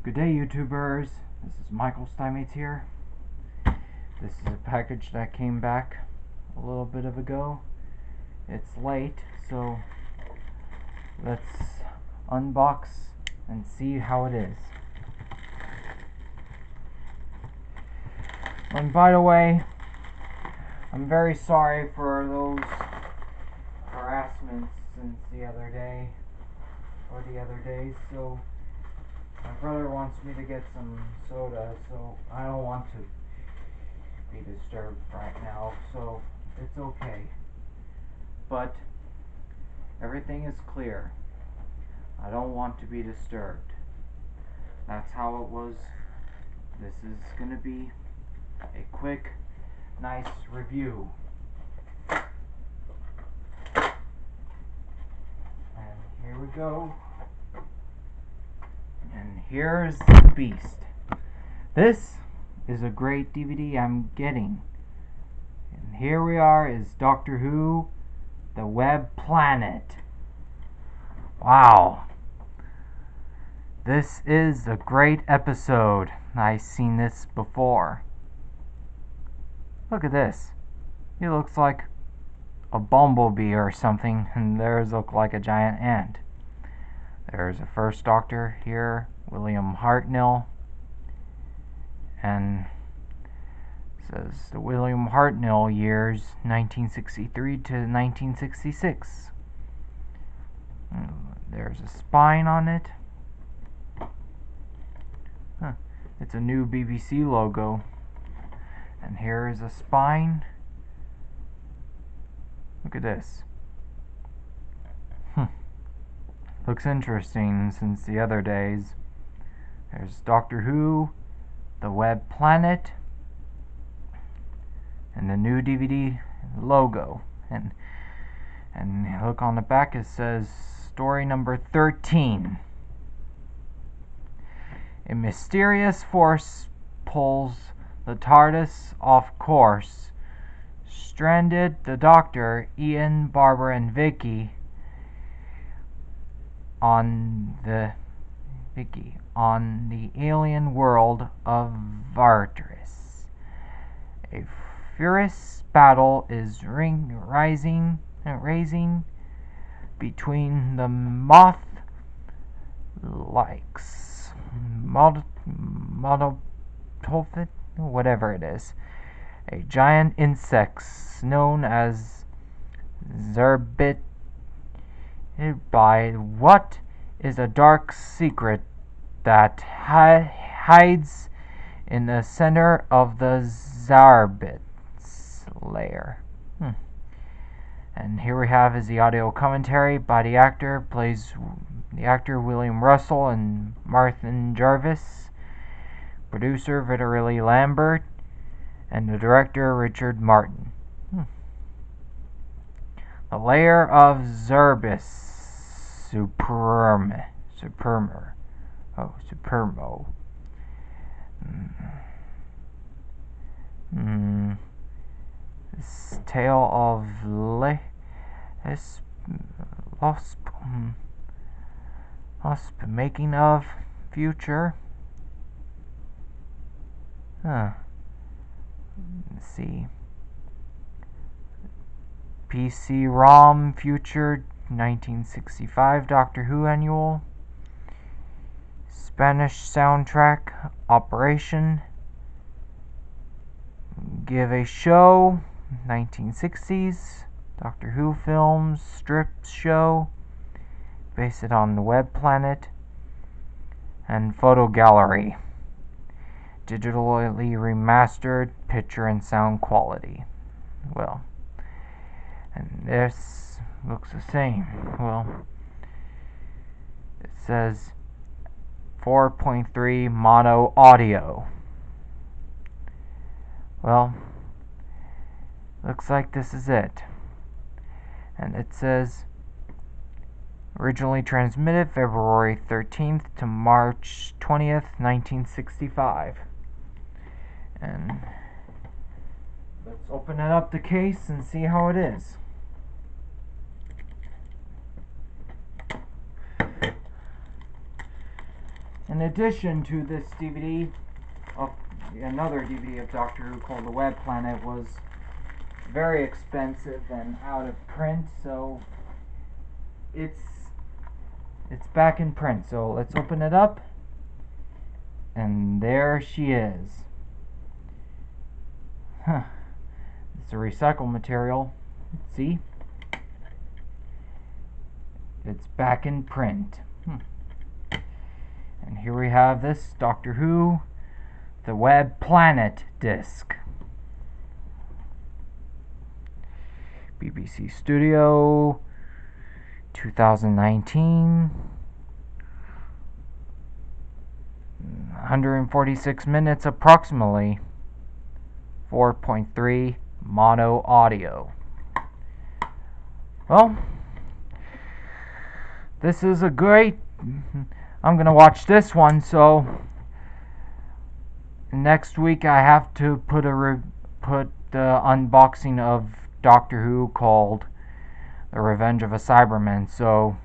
Good day, YouTubers. This is Michael Steinmates here. This is a package that came back a little bit ago. It's late, so let's unbox and see how it is. And by the way, I'm very sorry for those harassments since the other day, or the other days, so my brother wants me to get some soda, so I don't want to be disturbed right now, so it's okay. But everything is clear. I don't want to be disturbed. That's how it was. This is gonna be a quick, nice review. And here we go. And here's the beast. This is a great DVD I'm getting. And here we are is Doctor Who, The Web Planet. Wow. This is a great episode. I've seen this before. Look at this. He looks like a bumblebee or something, and theirs look like a giant ant. There's a first Doctor here, William Hartnell, and it says the William Hartnell years 1963 to 1966. There's a spine on it. It's a new BBC logo. And here is a spine. Look at this. Looks interesting since the other days. There's Doctor Who, The Web Planet, and the new DVD logo. And look on the back, it says story number 13. A mysterious force pulls the TARDIS off course, stranded the Doctor, Ian, Barbara, and Vicky on the alien world of Vartris. A furious battle is raising between the moth-likes, Monotolfid, whatever it is, a giant insects known as Zerbit, by what is a dark secret that hides in the center of the Zarbit's lair. And here we have is the audio commentary by the actor William Russell and Martin Jarvis, producer Vitaly Lambert, and the director Richard Martin. The lair of Zerbis Supermo. This tale of Wasp making of future. Let's see. PC-ROM Future 1965 Doctor Who Annual. Spanish soundtrack Operation. Give a Show 1960s Doctor Who films strip show based on the Web Planet. And Photo Gallery, digitally remastered picture and sound quality. Well, and this looks the same. Well, it says 4.3 mono audio. Well, looks like this is it. And it says originally transmitted February 13th to March 20th, 1965. And let's open it up the case and see how it is. In addition to this DVD, another DVD of Doctor Who called The Web Planet was very expensive and out of print, so it's back in print. So let's open it up, and there she is. Huh. It's a recycled material. See? It's back in print. And here we have this Doctor Who, The Web Planet disc. BBC Studio, 2019. 146 minutes approximately. 4.3 mono audio. Well, this is a great... I'm gonna watch this one, so next week I have to put the unboxing of Doctor Who called The Revenge of a Cyberman, so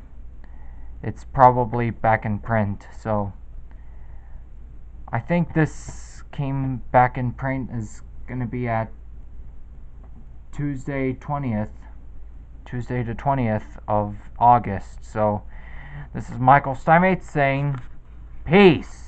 it's probably back in print. So I think this came back in print is gonna be at Tuesday the 20th of August. So this is Michael Steinmetz saying peace.